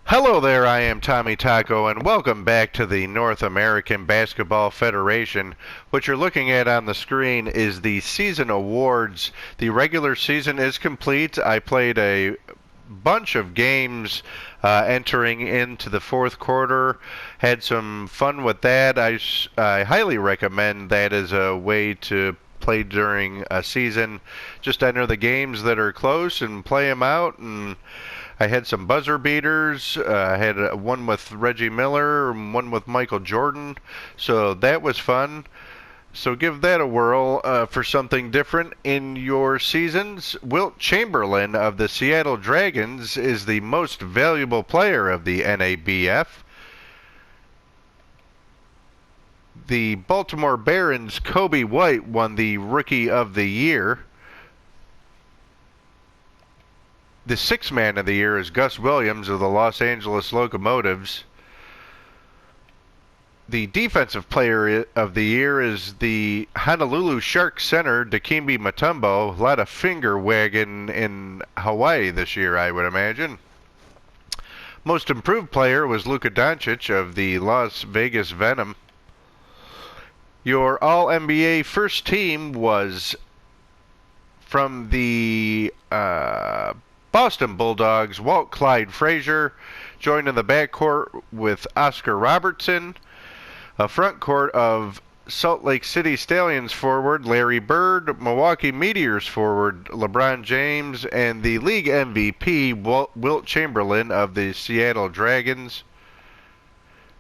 Hello there, I am Tommy Taco, and welcome back to the North American Basketball Federation. What you're looking at on the screen is the season awards. The regular season is complete. I played a bunch of games entering into the fourth quarter. Had some fun with that. I highly recommend that as a way to play during a season. Just enter the games that are close and play them out. And I had some buzzer beaters. I had one with Reggie Miller and one with Michael Jordan. So that was fun. So give that a whirl for something different in your seasons. Wilt Chamberlain of the Seattle Dragons is the most valuable player of the NABF. The Baltimore Barons' Kobe White won the Rookie of the Year. The sixth man of the year is Gus Williams of the Los Angeles Locomotives. The defensive player of the year is the Honolulu Sharks center, Dikembe Mutombo. A lot of finger wagging in Hawaii this year, I would imagine. Most improved player was Luka Doncic of the Las Vegas Venom. Your All-NBA first team was from the Boston Bulldogs. Walt Clyde Frazier joined in the backcourt with Oscar Robertson. A front court of Salt Lake City Stallions forward Larry Bird, Milwaukee Meteors forward LeBron James, and the league MVP Wilt Chamberlain of the Seattle Dragons.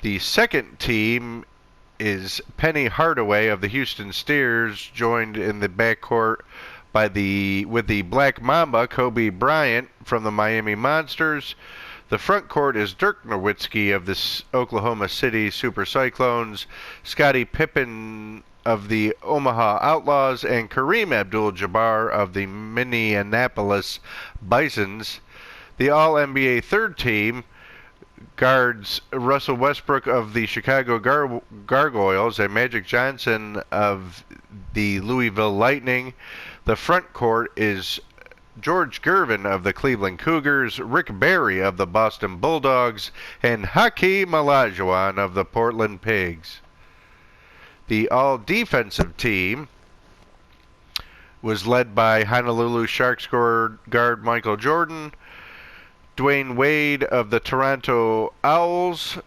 The second team is Penny Hardaway of the Houston Steers, joined in the backcourt with the Black Mamba Kobe Bryant from the Miami Monsters. The front court is Dirk Nowitzki of the Oklahoma City Super Cyclones, Scottie Pippen of the Omaha Outlaws, and Kareem Abdul-Jabbar of the Minneapolis Bisons. The All-NBA third team guards Russell Westbrook of the Chicago Gargoyles and Magic Johnson of the Louisville Lightning. The front court is George Gervin of the Cleveland Cougars, Rick Barry of the Boston Bulldogs, and Hakeem Olajuwon of the Portland Pigs. The all-defensive team was led by Honolulu Sharks guard Michael Jordan, Dwayne Wade of the Toronto Owls,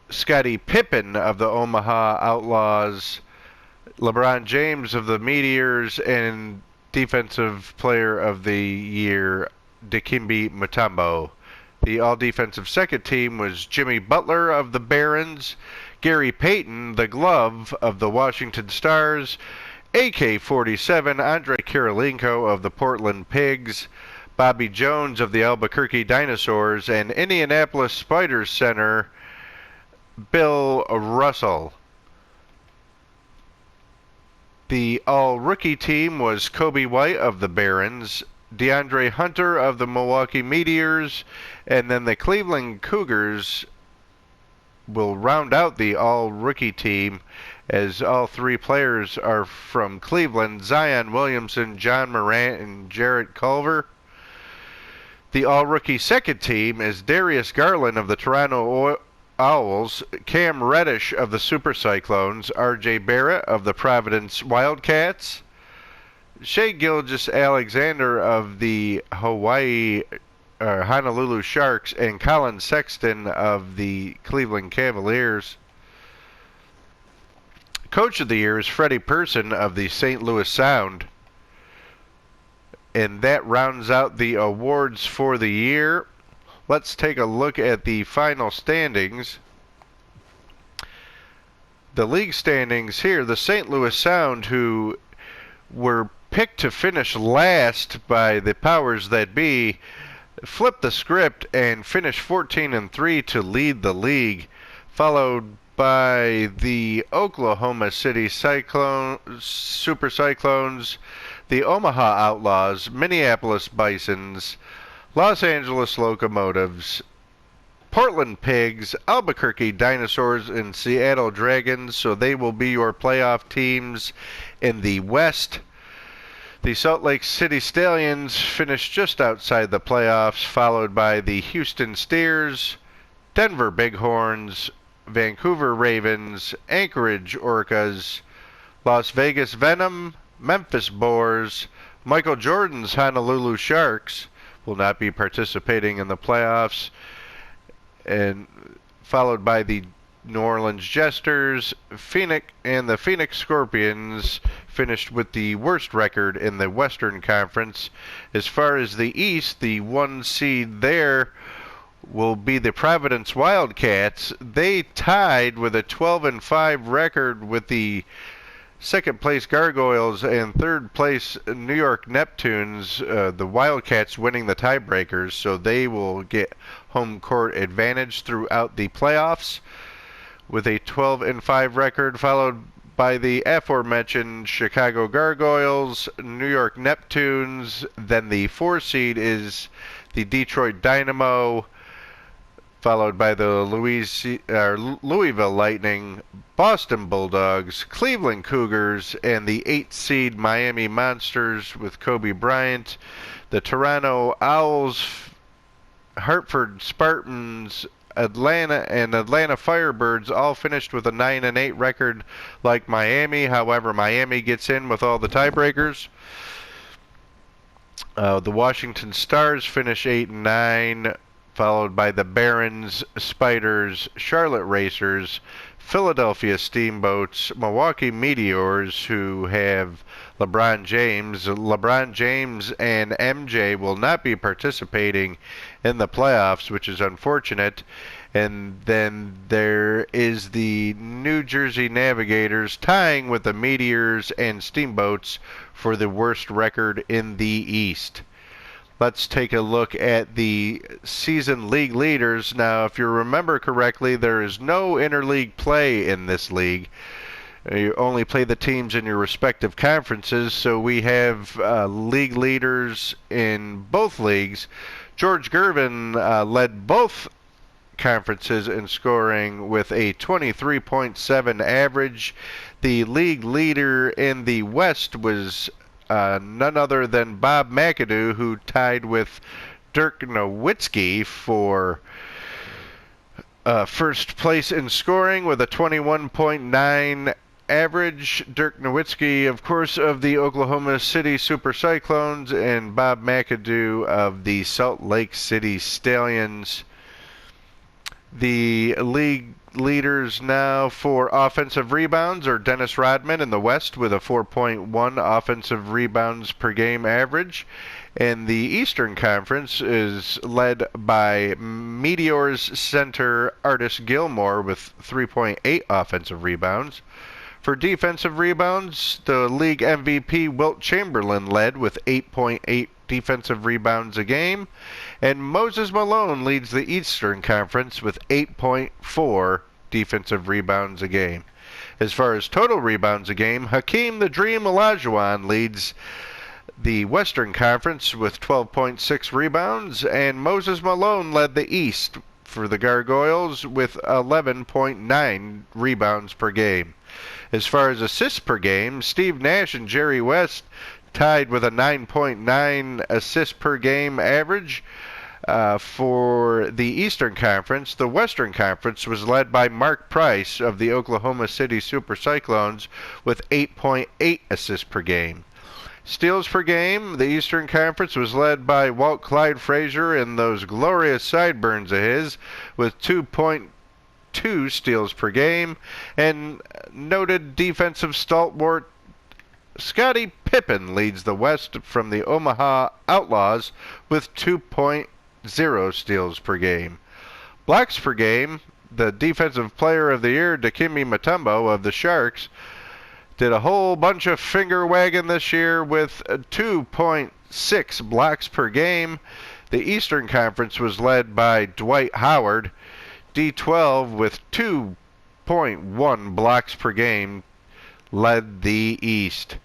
Scottie Pippen of the Omaha Outlaws, LeBron James of the Meteors, and Defensive Player of the Year, Dikembe Mutombo. The all-defensive second team was Jimmy Butler of the Barons, Gary Payton, the Glove of the Washington Stars, AK-47, Andre Kirilenko of the Portland Pigs, Bobby Jones of the Albuquerque Dinosaurs, and Indianapolis Spiders center, Bill Russell. The all-rookie team was Kobe White of the Barons, DeAndre Hunter of the Milwaukee Meteors, and then the Cleveland Cougars will round out the all-rookie team as all three players are from Cleveland: Zion Williamson, John Morant, and Jarrett Culver. The all-rookie second team is Darius Garland of the Toronto Owls, Cam Reddish of the Super Cyclones, R.J. Barrett of the Providence Wildcats, Shai Gilgeous-Alexander of the Honolulu Sharks, and Colin Sexton of the Cleveland Cavaliers. Coach of the Year is Freddie Person of the St. Louis Sound. And that rounds out the awards for the year. Let's take a look at the final standings. The league standings here, the St. Louis Sound, who were picked to finish last by the powers that be, flipped the script and finished 14-3 to lead the league, followed by the Oklahoma City Super Cyclones, the Omaha Outlaws, Minneapolis Bisons, Los Angeles Locomotives, Portland Pigs, Albuquerque Dinosaurs, and Seattle Dragons, so they will be your playoff teams in the West. The Salt Lake City Stallions finished just outside the playoffs, followed by the Houston Steers, Denver Bighorns, Vancouver Ravens, Anchorage Orcas, Las Vegas Venom, Memphis Boars, Michael Jordan's Honolulu Sharks will not be participating in the playoffs, and followed by the New Orleans Jesters, Phoenix, and the Phoenix Scorpions finished with the worst record in the Western Conference. As far as the East, the 1 seed there will be the Providence Wildcats. They tied with a 12-5 record with the second place Gargoyles and third place New York Neptunes, the Wildcats winning the tiebreakers, so they will get home court advantage throughout the playoffs with a 12-5 record, followed by the aforementioned Chicago Gargoyles, New York Neptunes. Then the 4 seed is the Detroit Dynamo, followed by the Louisville Lightning, Boston Bulldogs, Cleveland Cougars, and the 8 seed Miami Monsters with Kobe Bryant, the Toronto Owls, Hartford Spartans, Atlanta Firebirds all finished with a 9-8 record like Miami. However, Miami gets in with all the tiebreakers. The Washington Stars finish 8-9, followed by the Barons, Spiders, Charlotte Racers, Philadelphia Steamboats, Milwaukee Meteors, who have LeBron James. LeBron James and MJ will not be participating in the playoffs, which is unfortunate. And then there is the New Jersey Navigators tying with the Meteors and Steamboats for the worst record in the East. Let's take a look at the season league leaders. Now, if you remember correctly, there is no interleague play in this league. You only play the teams in your respective conferences, so we have league leaders in both leagues. George Gervin led both conferences in scoring with a 23.7 average. The league leader in the West was none other than Bob McAdoo, who tied with Dirk Nowitzki for first place in scoring with a 21.9 average. Dirk Nowitzki, of course, of the Oklahoma City Super Cyclones, and Bob McAdoo of the Salt Lake City Stallions. The league leaders now for offensive rebounds are Dennis Rodman in the West with a 4.1 offensive rebounds per game average. And the Eastern Conference is led by Meteors center Artis Gilmore with 3.8 offensive rebounds. For defensive rebounds, the league MVP Wilt Chamberlain led with 8.8 defensive rebounds a game, and Moses Malone leads the Eastern Conference with 8.4 defensive rebounds a game. As far as total rebounds a game, Hakeem the Dream Olajuwon leads the Western Conference with 12.6 rebounds, and Moses Malone led the East for the Gargoyles with 11.9 rebounds per game. As far as assists per game, Steve Nash and Jerry West tied with a 9.9 assists per game average for the Eastern Conference. The Western Conference was led by Mark Price of the Oklahoma City Super Cyclones with 8.8 assists per game. Steals per game, the Eastern Conference was led by Walt Clyde Frazier and those glorious sideburns of his with 2.2 steals per game, and noted defensive stalwart Scottie Pippen leads the West from the Omaha Outlaws with 2.0 steals per game. Blocks per game, the Defensive Player of the Year, Dikembe Mutombo of the Sharks, did a whole bunch of finger wagging this year with 2.6 blocks per game. The Eastern Conference was led by Dwight Howard, D12, with 2.1 blocks per game, led the East.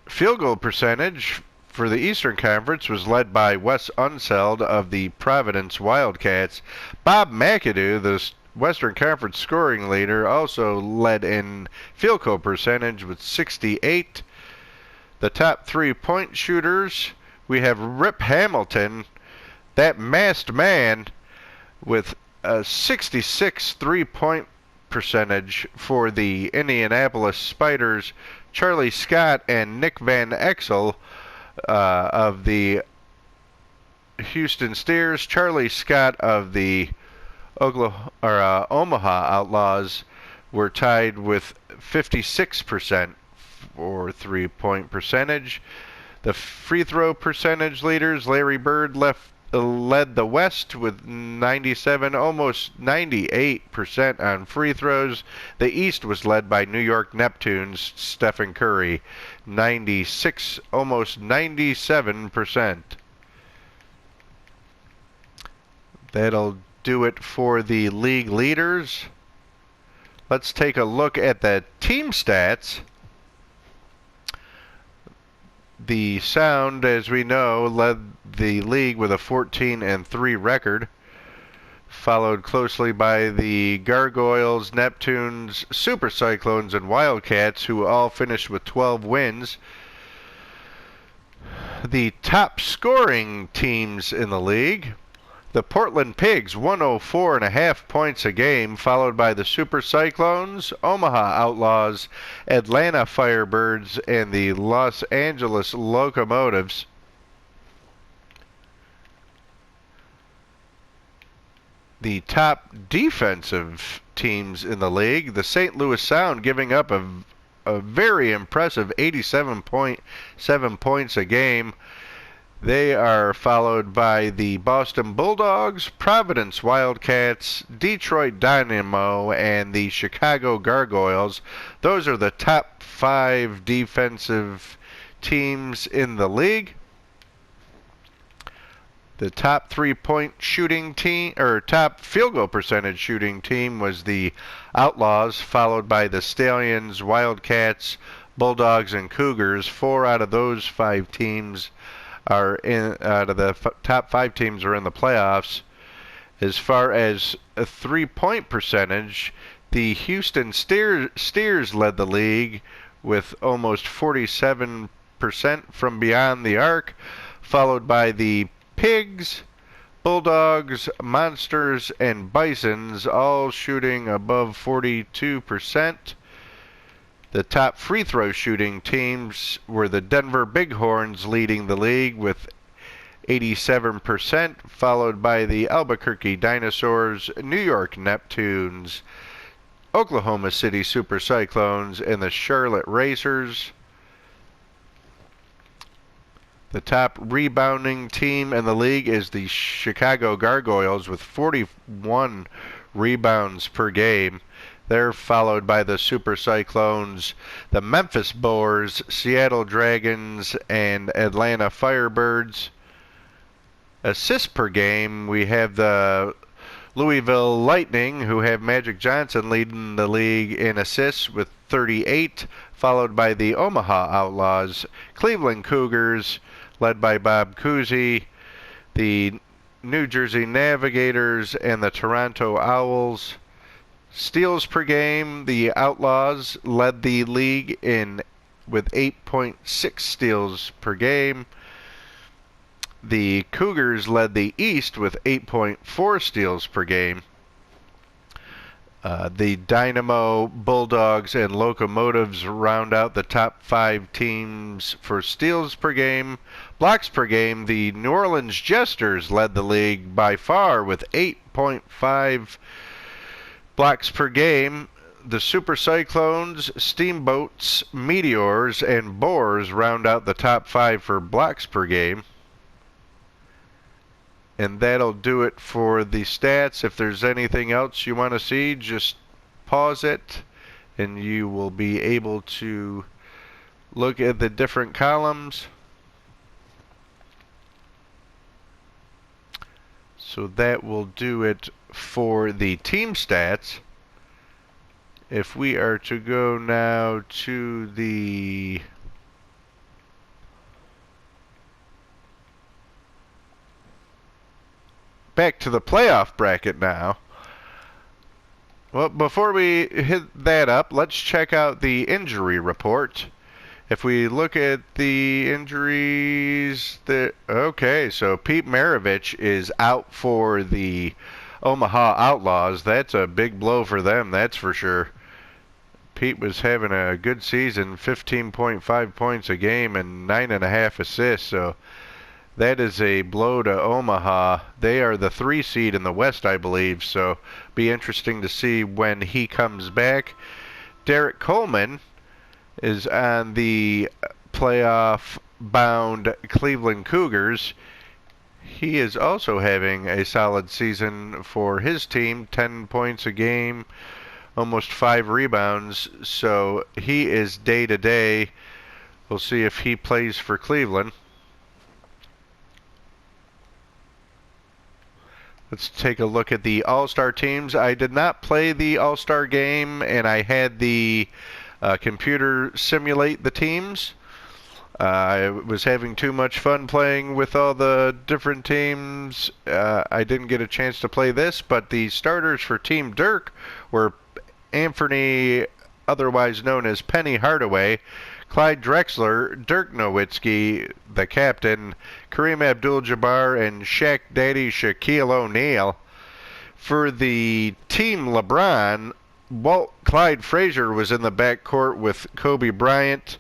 Field goal percentage for the Eastern Conference was led by Wes Unseld of the Providence Wildcats. Bob McAdoo, the Western Conference scoring leader, also led in field goal percentage with 68. The top 3-point shooters, we have Rip Hamilton, that masked man, with a 66 3-point percentage for the Indianapolis Spiders. Charlie Scott and Nick Van Exel of the Houston Steers. Charlie Scott of the Omaha Outlaws were tied with 56% for 3-point percentage. The free throw percentage leaders, Larry Bird led the West with 97, almost 98% on free throws. The East was led by New York Neptune's Stephen Curry, 96, almost 97%. That'll do it for the league leaders. Let's take a look at the team stats. The Sound, as we know, led the league with a 14-3 record, followed closely by the Gargoyles, Neptunes, Super Cyclones, and Wildcats, who all finished with 12 wins. The top scoring teams in the league: the Portland Pigs, 104.5 points a game, followed by the Super Cyclones, Omaha Outlaws, Atlanta Firebirds, and the Los Angeles Locomotives. The top defensive teams in the league: the St. Louis Sound giving up a very impressive 87.7 points a game. They are followed by the Boston Bulldogs, Providence Wildcats, Detroit Dynamo, and the Chicago Gargoyles. Those are the top 5 defensive teams in the league. The top 3-point shooting team, or top field goal percentage shooting team, was the Outlaws, followed by the Stallions, Wildcats, Bulldogs, and Cougars. 4 out of those 5 teams out of the top 5 teams are in the playoffs. As far as a 3-point percentage, the Houston Steers led the league with almost 47% from beyond the arc, followed by the Pigs, Bulldogs, Monsters, and Bisons, all shooting above 42%. The top free throw shooting teams were the Denver Bighorns, leading the league with 87%, followed by the Albuquerque Dinosaurs, New York Neptunes, Oklahoma City Super Cyclones, and the Charlotte Racers. The top rebounding team in the league is the Chicago Gargoyles with 41 rebounds per game. They're followed by the Super Cyclones, the Memphis Boars, Seattle Dragons, and Atlanta Firebirds. Assists per game, we have the Louisville Lightning, who have Magic Johnson leading the league in assists with 38, followed by the Omaha Outlaws, Cleveland Cougars, led by Bob Cousy, the New Jersey Navigators, and the Toronto Owls. Steals per game, the Outlaws led the league with 8.6 steals per game. The Cougars led the East with 8.4 steals per game. The Dynamo, Bulldogs, and Locomotives round out the top 5 teams for steals per game. Blocks per game, the New Orleans Jesters led the league by far with 8.5 blocks per game. The Super Cyclones, Steamboats, Meteors, and Boars round out the top 5 for blocks per game. And that'll do it for the stats. If there's anything else you want to see, just pause it and you will be able to look at the different columns. So that will do it for the team stats. If we are to go now to the back to the playoff bracket now. Well, before we hit that up, let's check out the injury report. If we look at the injuries, okay, so Pete Maravich is out for the Omaha Outlaws. That's a big blow for them, that's for sure. Pete was having a good season, 15.5 points a game and 9.5 assists, so that is a blow to Omaha. They are the 3 seed in the West, I believe, so be interesting to see when he comes back. Derek Coleman is on the playoff-bound Cleveland Cougars. He is also having a solid season for his team, 10 points a game, almost 5 rebounds, so he is day-to-day. We'll see if he plays for Cleveland. Let's take a look at the All-Star teams. I did not play the All-Star game, and I had the computer simulate the teams. I was having too much fun playing with all the different teams. I didn't get a chance to play this, but the starters for Team Dirk were Anthony, otherwise known as Penny Hardaway, Clyde Drexler, Dirk Nowitzki, the captain, Kareem Abdul-Jabbar, and Shaq Daddy Shaquille O'Neal. For the Team LeBron, Walt Clyde Frazier was in the backcourt with Kobe Bryant,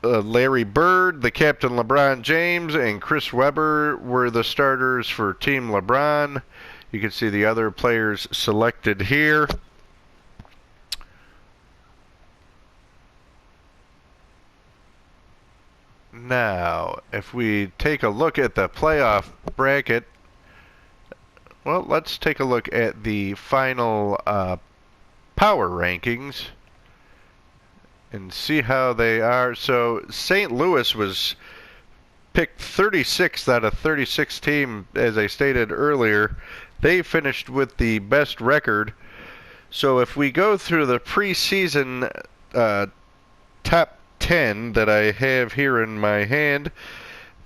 Larry Bird, the captain LeBron James, and Chris Webber were the starters for Team LeBron. You can see the other players selected here. Now, if we take a look at the playoff bracket, well, let's take a look at the final power rankings and see how they are. So St. Louis was picked 36th out of 36 team, as I stated earlier. They finished with the best record. So if we go through the preseason top 10 that I have here in my hand,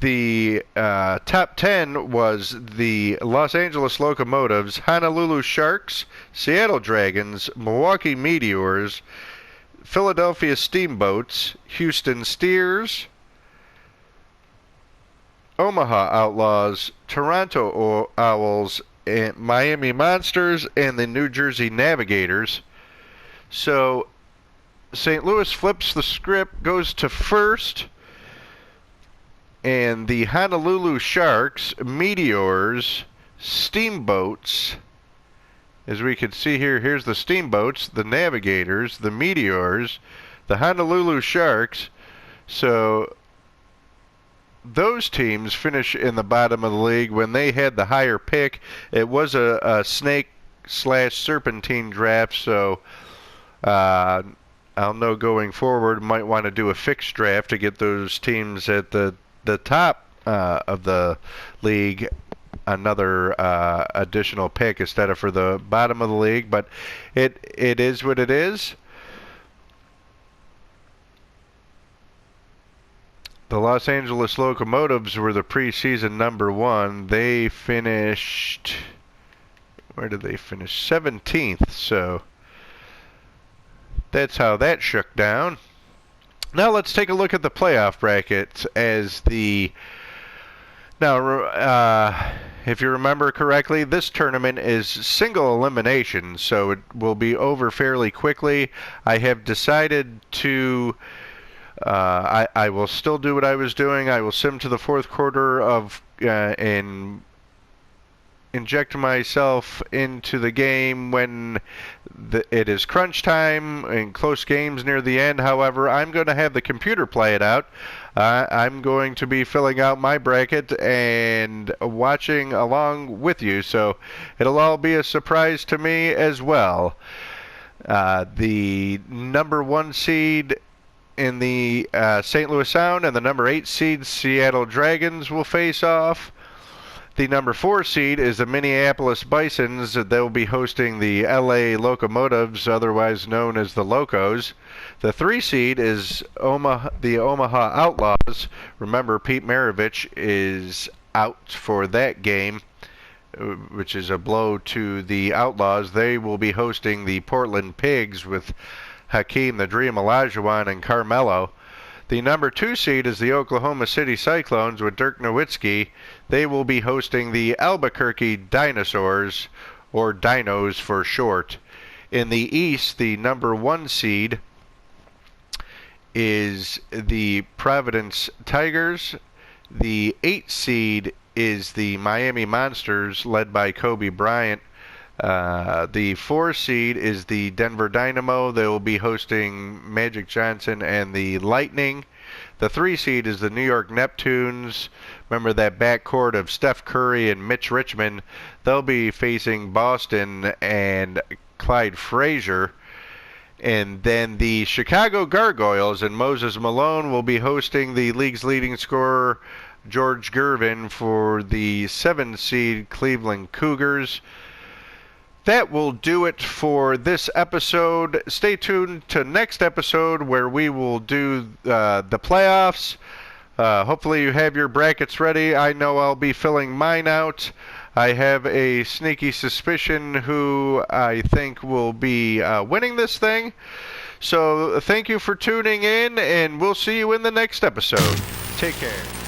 the top 10 was the Los Angeles Locomotives, Honolulu Sharks, Seattle Dragons, Milwaukee Meteors, Philadelphia Steamboats, Houston Steers, Omaha Outlaws, Toronto Owls, and Miami Monsters, and the New Jersey Navigators. So St. Louis flips the script, goes to first, and the Honolulu Sharks, Meteors, Steamboats, as we can see here, here's the Steamboats, the Navigators, the Meteors, the Honolulu Sharks. So those teams finish in the bottom of the league. When they had the higher pick, it was a snake/serpentine draft, so I'll know going forward, might want to do a fixed draft to get those teams at the top of the league another additional pick instead of for the bottom of the league, but it is what it is. The Los Angeles Locomotives were the preseason number 1. They finished, where did they finish? 17th, so that's how that shook down. Now let's take a look at the playoff brackets as the... Now, if you remember correctly, this tournament is single elimination, so it will be over fairly quickly. I have decided to... I will still do what I was doing. I will sim to the fourth quarter of and inject myself into the game when it is crunch time and close games near the end. However, I'm going to have the computer play it out. I'm going to be filling out my bracket and watching along with you, so it'll all be a surprise to me as well. The number 1 seed in the St. Louis Sound and the number 8 seed Seattle Dragons will face off. The number 4 seed is the Minneapolis Bisons. They'll be hosting the LA Locomotives, otherwise known as the Locos. The 3 seed is the Omaha Outlaws. Remember, Pete Maravich is out for that game, which is a blow to the Outlaws. They will be hosting the Portland Pigs with Hakeem the Dream Olajuwon and Carmelo. The number 2 seed is the Oklahoma City Cyclones with Dirk Nowitzki. They will be hosting the Albuquerque Dinosaurs, or Dinos for short. In the East, the number 1 seed is the Providence Tigers. The 8 seed is the Miami Monsters, led by Kobe Bryant. The 4 seed is the Denver Dynamo. They will be hosting Magic Johnson and the Lightning. The 3 seed is the New York Neptunes. Remember that backcourt of Steph Curry and Mitch Richmond. They'll be facing Boston and Clyde Frazier. And then the Chicago Gargoyles and Moses Malone will be hosting the league's leading scorer, George Gervin, for the 7 seed Cleveland Cougars. That will do it for this episode. Stay tuned to next episode where we will do the playoffs. Hopefully you have your brackets ready. I know I'll be filling mine out. I have a sneaky suspicion who I think will be winning this thing. So thank you for tuning in, and we'll see you in the next episode. Take care.